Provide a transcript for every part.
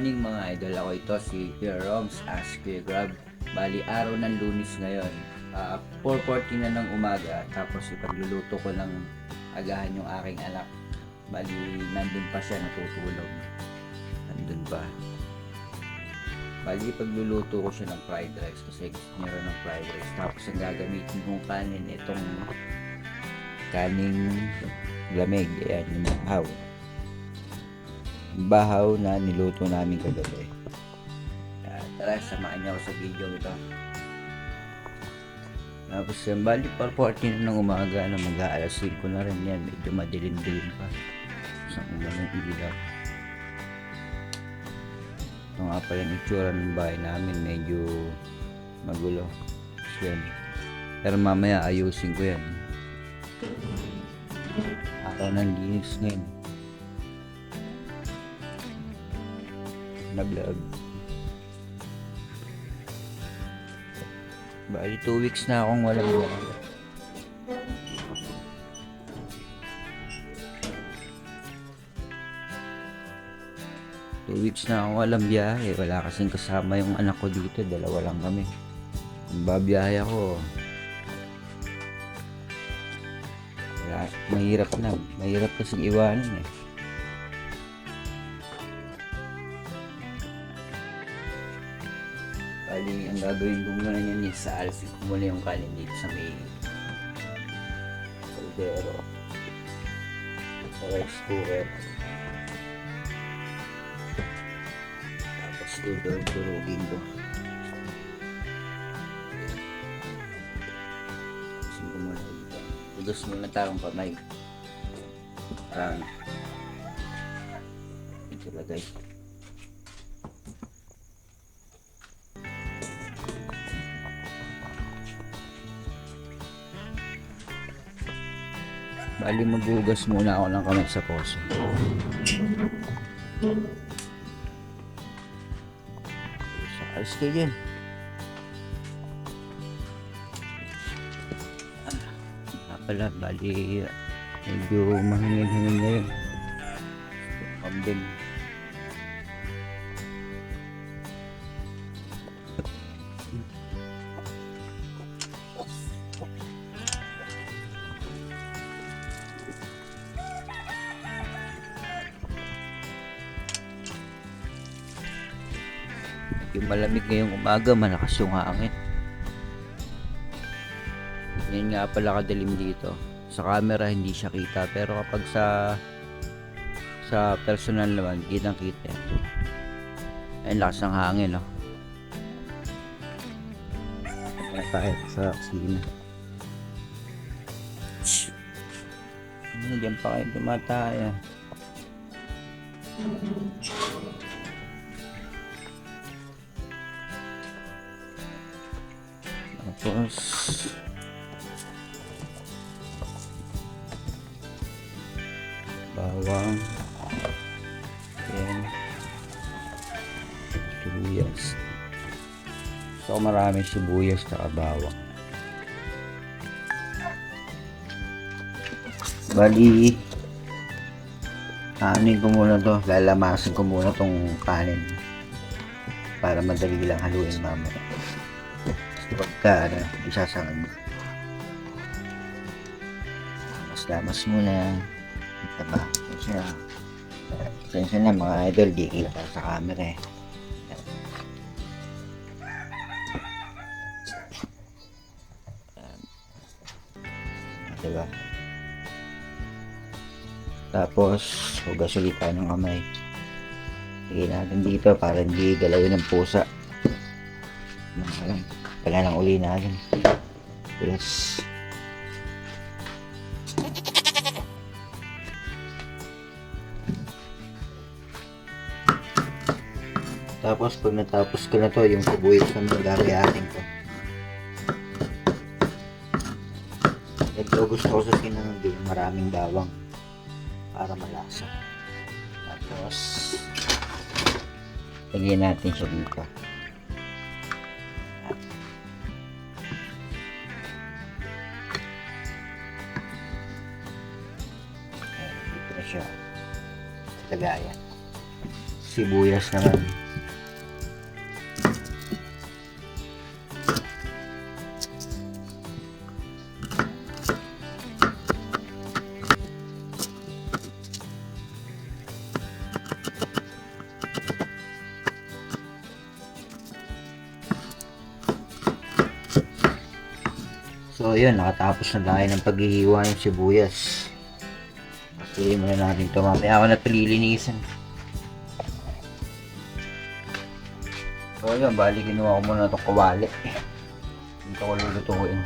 morning mga idol, ako ito si Kuya Roms as Kuya Grab. Bali araw ng Lunes ngayon, 4:40 na ng umaga. Tapos ipagluluto ko ng agahan yung aking anak. Bali nandun pa siya natutulog. Nandun pa. Bali ipagluluto ko siya ng fried rice kasi gusto niya rin ng fried rice. Tapos ang gagamitin kong kanin, itong kaning lamig. Ayan, yung bahaw na niluto namin kagabi. Tara, samahan niyo ako sa video ito. Tapos yung bali 4:40 na ng umaga na mag-aalas 5 na rin yan. Medyo madilim-dilim pa. Sa umalang ilaw. Ito nga pala yung itsura ng bahay namin. Medyo magulo. Yan. Pero mamaya ayusin ko yan. Araw ng linis ngayon. Na vlog. Bali 2 weeks na akong walang vlog. 2 weeks na akong walang biyahe. Wala kasing kasama yung anak ko dito. Dalawa lang kami. Babiyahe ako. Wala, mahirap na. Mahirap kasing iwanan eh. Bali, ang gagawin ko muna yan is saalsin ko muna yung kanin dito sa may kaldero. Sa rice cooker. Tapos durugin ko. Saalsin ko muna dito. Tugas muna tayong kamay. Parang ito lagay. Bali maghugas muna ako ng kamay sa poso. Alis kayo dyan. Pala, bali medyo mahangin-hangin ngayon. Kambing. Yung malamig ngayong umaga, malakas yung hangin. Yan nga pala kadilim dito. Sa camera hindi siya kita, pero kapag sa personal naman, kitang kita. Ayun, lakas ng hangin, no? Tayo sa kusina. Diyan pa kayo tumataya. Tapos bawang, then sibuyas. So marami sibuyas at bawang. Bali kanin ko muna to, lalamasin ko muna tong kanin para madali lang haluin mamaya. Pagka isasangag mo, mas muna diba? Kasi na mga idol, di kita sa camera eh. Diba? Tapos hugas ulit tayo ng kamay. Lagyan natin dito para hindi galawin ng pusa. Wala nang uli natin. Yes. Tapos pag natapos ko na to, yung sibuyas na magagayatin ko. Ito gusto ko sa sinanong maraming bawang para malasa. Tapos lagyan natin siya dito. Dito na siya. Lagayan. Sibuyas naman. yun, nakatapos na tayo ng paghihiwa ng sibuyas. Patuloy muna natin ito. Mamaya ako na ito lilinisan. So yun, bali kinuha ko muna itong kawali. Dito ko lulutuin.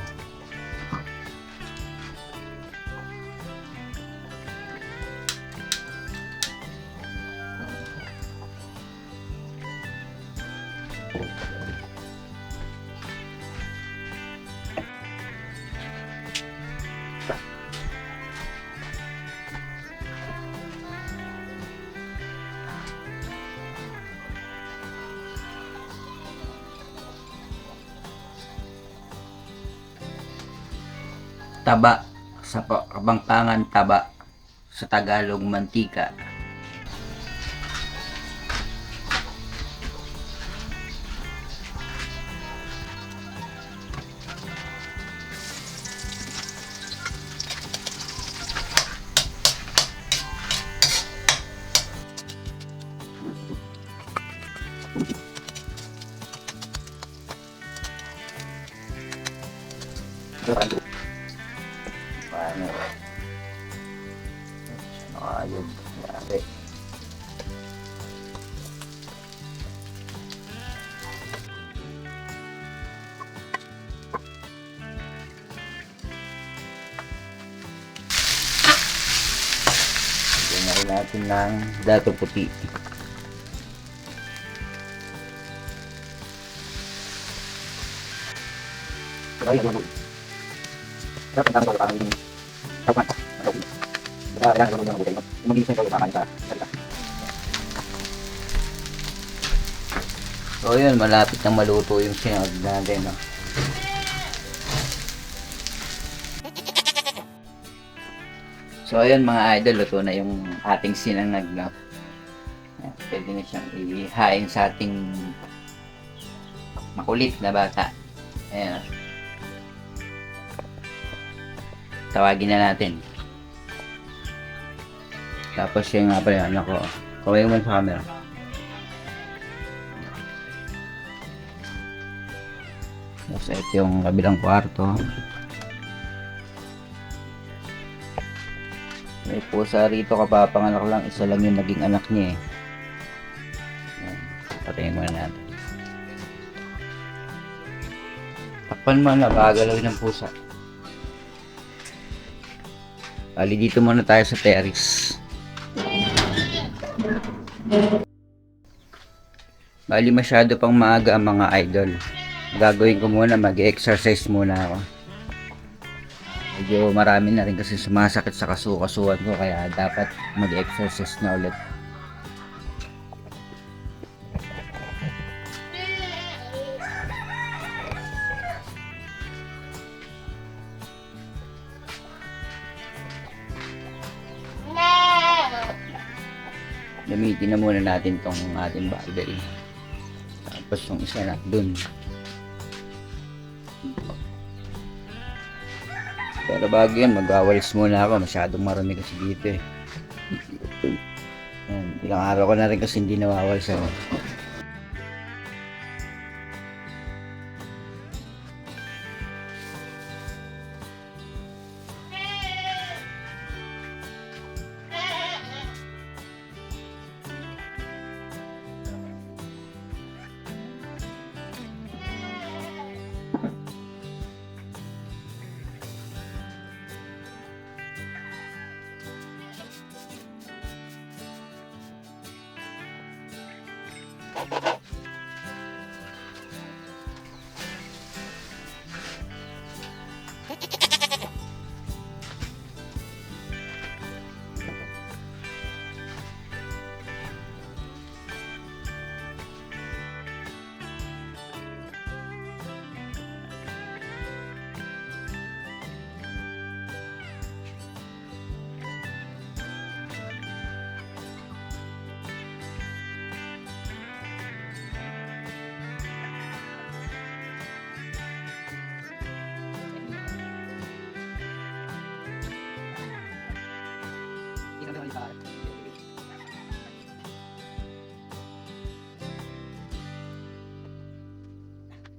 Taba, sa Kapampangan taba, sa Tagalog mantika. Paano? Ayun. Yari. Lagyan natin ng dato puti. Dapat ang tawag ang dapat kailangan naman ng buhay maging sa kailangan sa salita. So yun, malapit nang maluto yung sinangag natin, no? So ayun mga idol, luto na yung ating sinangag, no? Pwede na siyang ihain sa ating makulit na bata. Ayan. Tawagin na natin. Tapos yung nga pala, anak ko. Kaway mo sa camera. Tapos ito yung kabilang kwarto. May pusa rito, kapapanganak lang. Isa lang yung naging anak niya eh. Patayin muna natin. Takpan mo na, gagalaw ng pusa. Bali dito muna tayo sa terrace. Bali masyado pang maaga ang mga idol. Gagawin ko muna, mag-exercise muna ako. Medyo marami na rin kasi sumasakit sa kasukasuan ko, kaya dapat mag-exercise na ulit. Gamitin na muna natin tong ating battery. Tapos yung isa na dun. Pero bago yan, mag-awalis muna ako. Masyadong marami kasi dito eh. Ilang araw ko na rin kasi hindi nawawalis ako.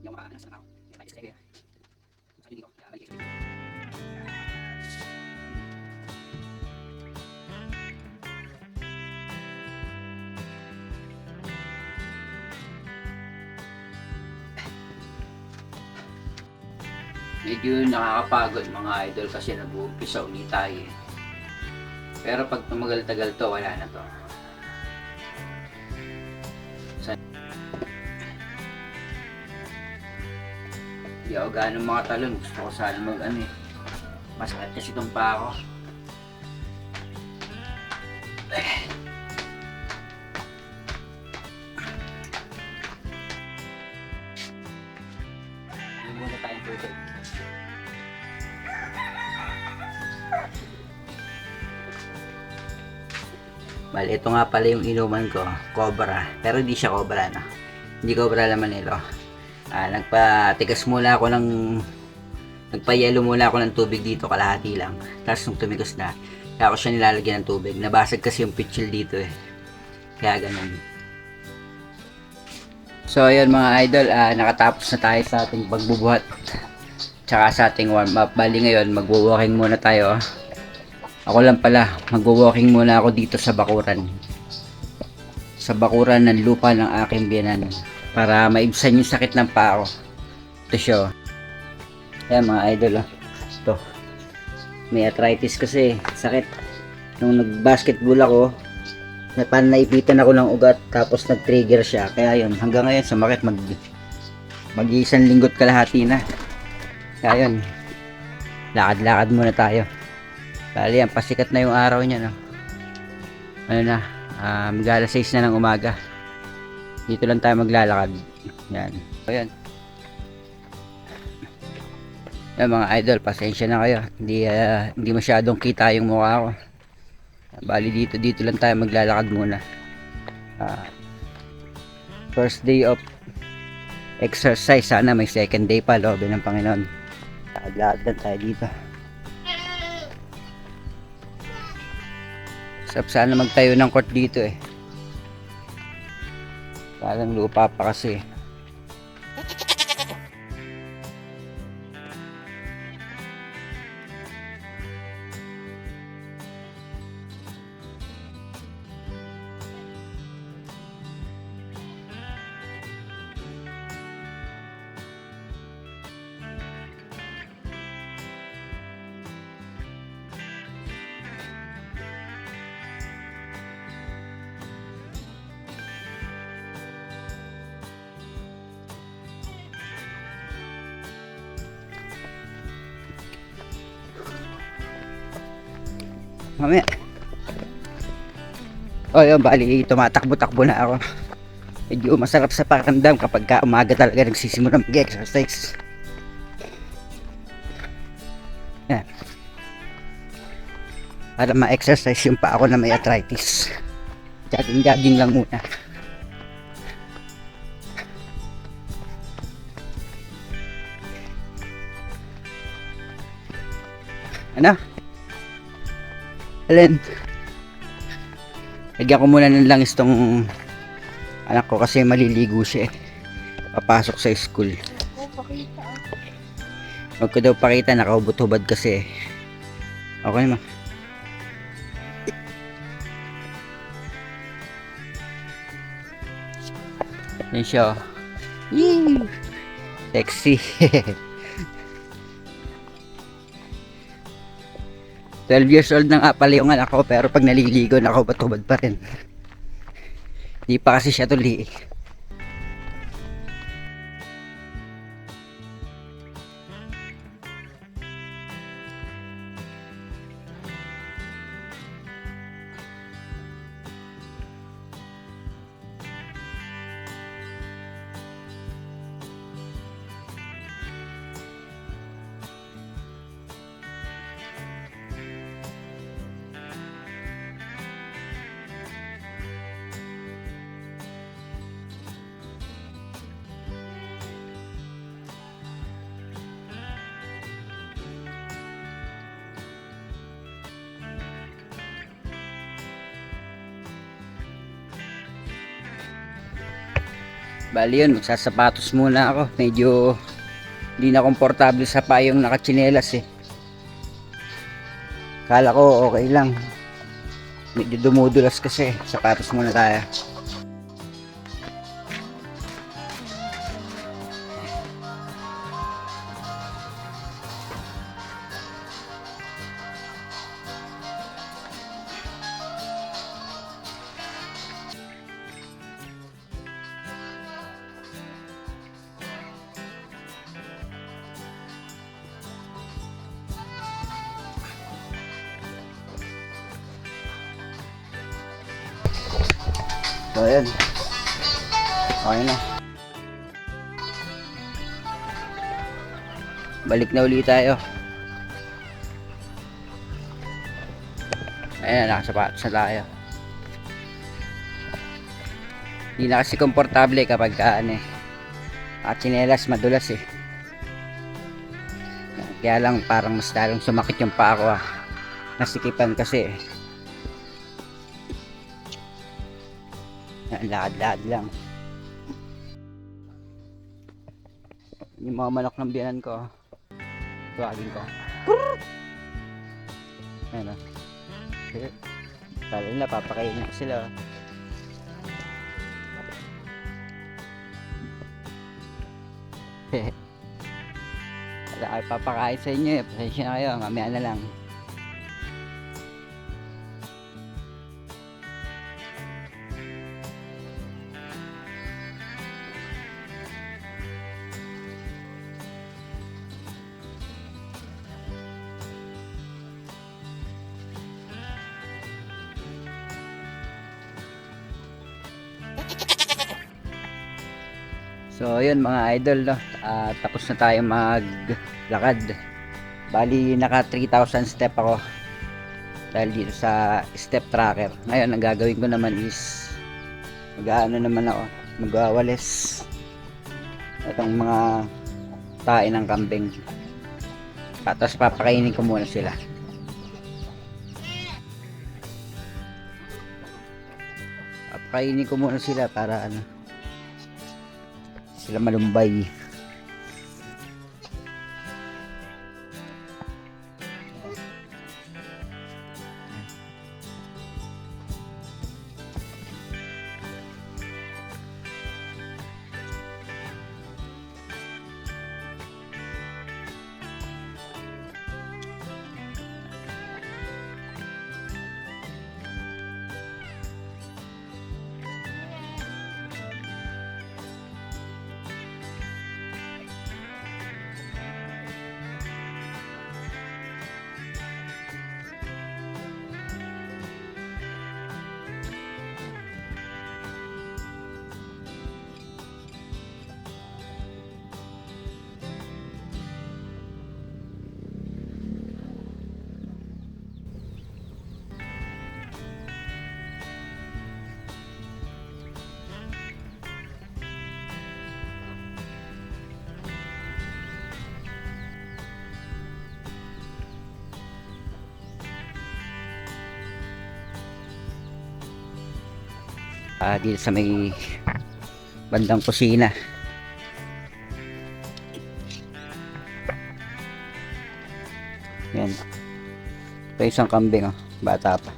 Yung mga anak sa tao, yung mga Medyo nakakapagod mga idol kasi nag-uumpisa ulit tayo eh. Pero pag tumagal-tagal to, wala na to. Hindi ako ganong mga talon. Gusto ko sana mag-ano eh. Masakit kasi itong pa ako. Hindi muna tayong tubig. Bali, ito nga pala yung inuman ko. Cobra. Pero hindi siya Cobra, no? Hindi Cobra laman nito. Nagpatigas muna ako ng nagpayelo muna ako ng tubig dito, kalahati lang. Tapos nung tumigos na, kaya ako siya nilalagyan ng tubig. Nabasag kasi yung pitchil dito eh. Kaya ganun. So ayun mga idol, nakatapos na tayo sa ating pagbubuhat. Tsaka sa ating warm up. Bali ngayon, magwo-walking muna tayo. Ako lang pala, magwo-walking muna ako dito sa bakuran. Sa bakuran ng lupa ng aking biyanan. Para maibsan yung sakit ng paa ko. Ito siya. Ayan mga idol. Ito. May arthritis kasi. Sakit. Nung nag-basketball ako, parang naipitan ako ng ugat. Tapos nag-trigger siya. Kaya yun, hanggang ngayon sumakit. Mag-isang linggo't kalahati na. Kaya yun. Lakad-lakad muna tayo. Bali yan, pasikat na yung araw niya. No? Ano na, mag-alas 6 na ng umaga. Dito lang tayo maglalakad. Yan. Ayan. Yan mga idol, pasensya na kayo. Hindi masyadong kita yung mukha ko. Bali dito lang tayo maglalakad muna. First day of exercise. Sana may second day pa, loob ng Panginoon. Lakad lang tayo dito. Sana magtayo ng court dito eh. Parang lupa pa kasi. Mamaya. O yun, bali tumatakbo-takbo na ako. Medyo masarap sa pakiramdam kapag umaga talaga nagsisimula mag-exercise. Yan. Para ma-exercise yung pa ako na may arthritis. Jogging lang muna. Ano? Alin? Lagyan ko muna ng langis tong anak ko kasi maliligo siya eh. Papasok sa school. Huwag ko daw pakita, nakaubot-hubad kasi eh. Okay naman. Yan siya oh. Yee! Sexy. 12 years old na nga pala yung anak ko, pero pag naliligo nakahubad-hubad pa rin. Di pa kasi siya tuli. Bali yun, magsasapatos muna ako. Medyo hindi na komportable sa payong nakatsinelas eh. Kala ko okay lang. Medyo dumudulas kasi. Sapatos muna tayo. So, ayan. Okay na. Balik na ulit tayo. Ayan na, nakasapatos na tayo. Hindi na kasi komportable kapag at tsinelas madulas eh. Kaya lang parang mas lalong sumakit yung paa ko Nasikipan kasi eh. Lakad-lakad lang. Yung mga manok ng biyanan ko. Tuwagin ko. Ayan o. Kala nila papakainin ko sila. Wala kayo papakain sa inyo eh. Pasensya na kayo. Mamaya na lang. So yun mga idol no? Tapos na tayo maglakad. Bali naka 3,000 step ako dahil dito sa step tracker. Ngayon ang gagawin ko naman is naman ako, magwawalis itong mga tae ng kambing. Tapos papakainin ko muna sila. Papakainin ko muna sila para sila malumbay. Dito sa may bandang kusina. Yan. Ito isang kambing bata pa.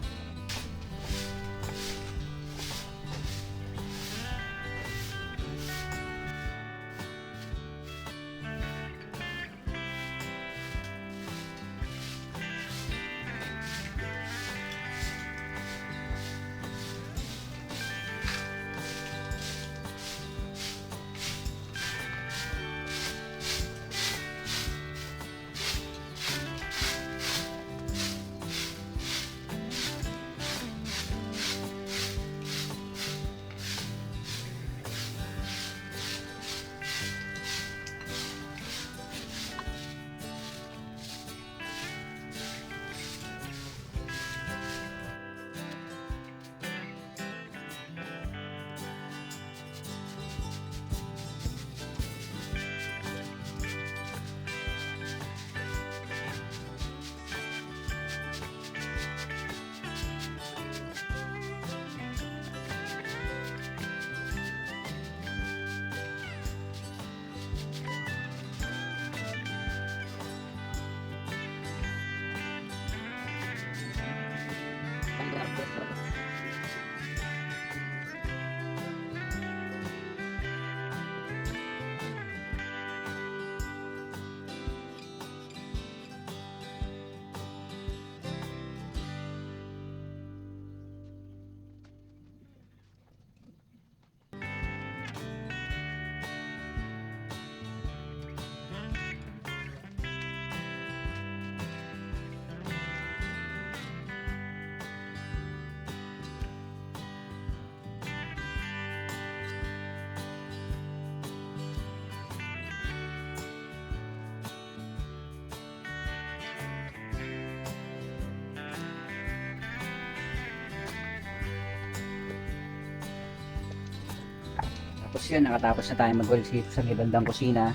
Tapos yun, nakatapos na tayo magwalis dito sa may bandang kusina.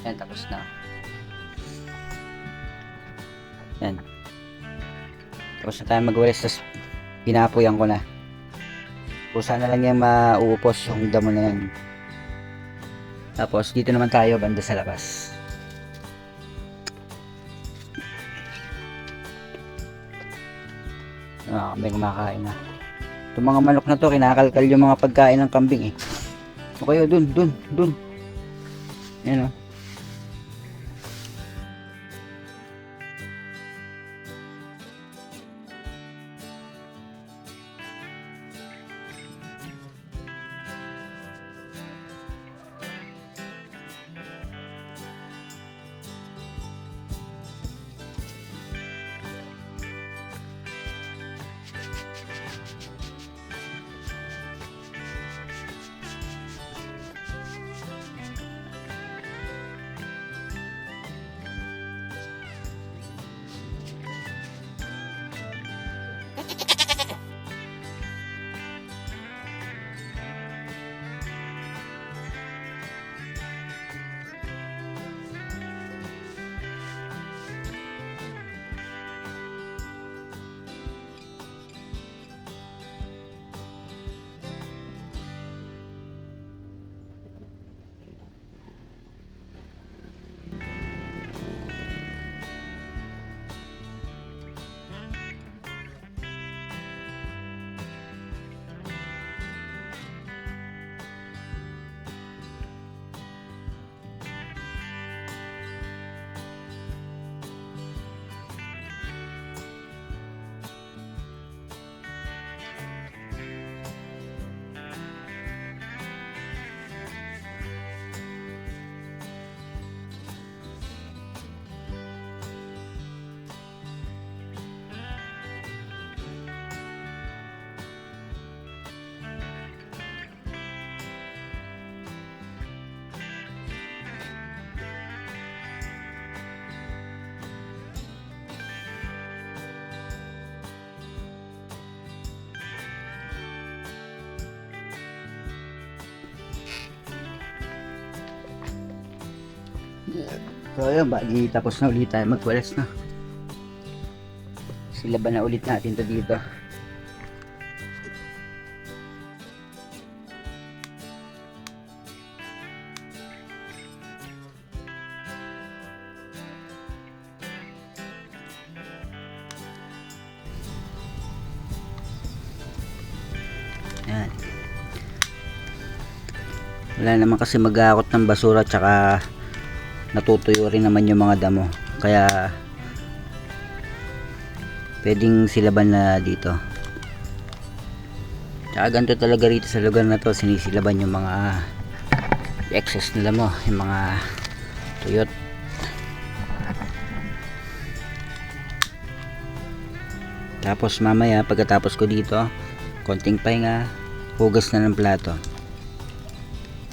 Yan, tapos na. Yan. Tapos na tayo magwalis, tapos pinapuyan ko na. Pusa na lang yan mauupos yung damo na yan. Tapos dito naman tayo banda sa labas. May kumakain na. Itong mga manok na to, kinakalkal yung mga pagkain ng kambing eh. O kayo, dun. Yan o. So ayun, bali tapos na ulit tayo magwalis na. Silaban na ulit natin to dito. Yan. Wala naman kasi mag-aakot ng basura, tsaka natutuyo rin naman yung mga damo, kaya pwedeng silaban na dito. Tsaka ganito talaga rito sa lugar na to, sinisilaban yung mga excess na damo, yung mga tuyot. Tapos mamaya pagkatapos ko dito, konting pahinga, hugas na ng plato.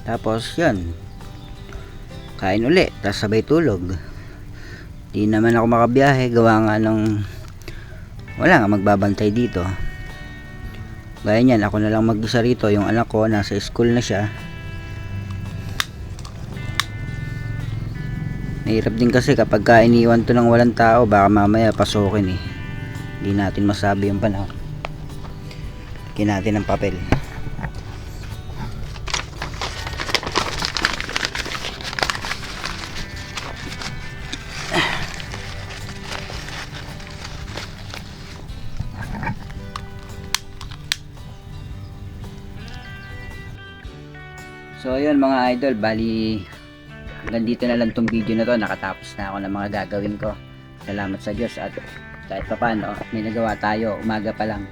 Tapos yan, kain uli, tapos sabay tulog. Di naman ako makabiyahe, gawa nga ng wala nga magbabantay dito. Gaya niyan, ako na lang mag-isa rito. Yung anak ko nasa school na siya. Mahirap din kasi kapag iniwan to ng walang tao, baka mamaya pasukin eh. Hindi natin masabi yung panahon. Lagyan natin ng papel. So ayun mga idol, bali hanggang dito na lang tong video na to. Nakatapos na ako ng mga gagawin ko. Salamat sa Diyos at kahit pa paano may nagawa tayo, umaga pa lang.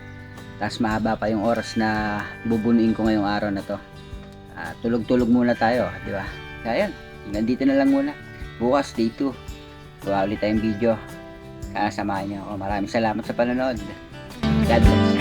Tapos mahaba pa yung oras na bubunuin ko ngayong araw na to. Tulog-tulog muna tayo, di ba? Kaya yan, hanggang dito na lang muna. Bukas day 2, gawa ulit tayong video. Kaya samahan niyo ako. Maraming salamat sa panonood. God bless.